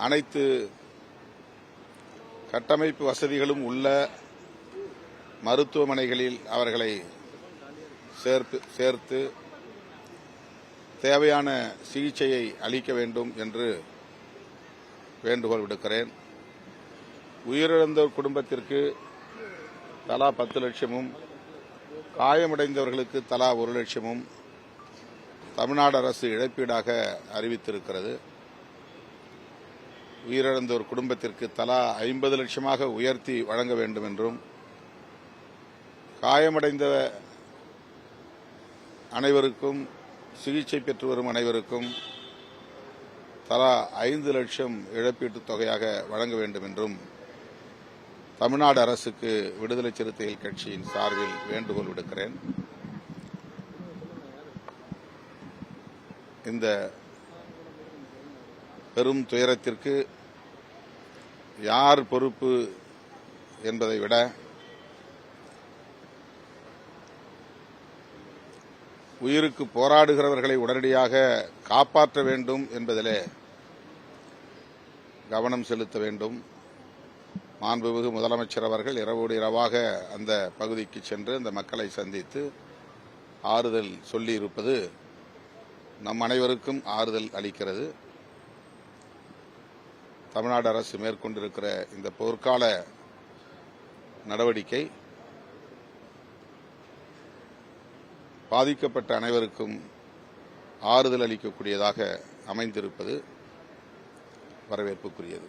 அனைத்து கட்டமைப்பு வசதிகளும் உள்ள மருத்துவமனைகளில் அவர்களை சேர்த்து தேவையான சிகிச்சையை அளிக்க வேண்டும் என்று வேண்டுகோள் விடுக்கிறேன். உயிரிழந்தோர் குடும்பத்திற்கு தலா 10 லட்சமும் காயமடைந்தவர்களுக்கு தலா 1 லட்சமும் தமிழ்நாடு அரசு இழப்பீடாக அறிவித்திருக்கிறது. உயிரிழந்தோர் குடும்பத்திற்கு தலா 50 லட்சமாக உயர்த்தி வழங்க வேண்டும் என்றும், காயமடைந்த அனைவருக்கும் சிகிச்சை பெற்று வரும் அனைவருக்கும் தலா 5 லட்சம் இழப்பீட்டுத் தொகையாக வழங்க வேண்டும் என்றும் தமிழ்நாடு அரசுக்கு விடுதலை சிறுத்தைகள் கட்சியின் சார்பில் வேண்டுகோள் விடுக்கிறேன். இந்த பெரும் துயரத்திற்கு யார் பொறுப்பு என்பதை விட உயிருக்கு போராடுகிறவர்களை உடனடியாக காப்பாற்ற வேண்டும் என்பதிலே கவனம் செலுத்த வேண்டும். மாண்புமிகு முதலமைச்சர் அவர்கள் இரவோடு இரவாக அந்த பகுதிக்கு சென்று அந்த மக்களை சந்தித்து ஆறுதல் சொல்லியிருப்பது நம் அனைவருக்கும் ஆறுதல் அளிக்கிறது. தமிழ்நாடு அரசு மேற்கொண்டிருக்கிற இந்த போர்க்கால நடவடிக்கை பாதிக்கப்பட்ட அனைவருக்கும் ஆறுதல் அளிக்கக்கூடியதாக அமைந்திருப்பது வரவேற்புக்குரியது.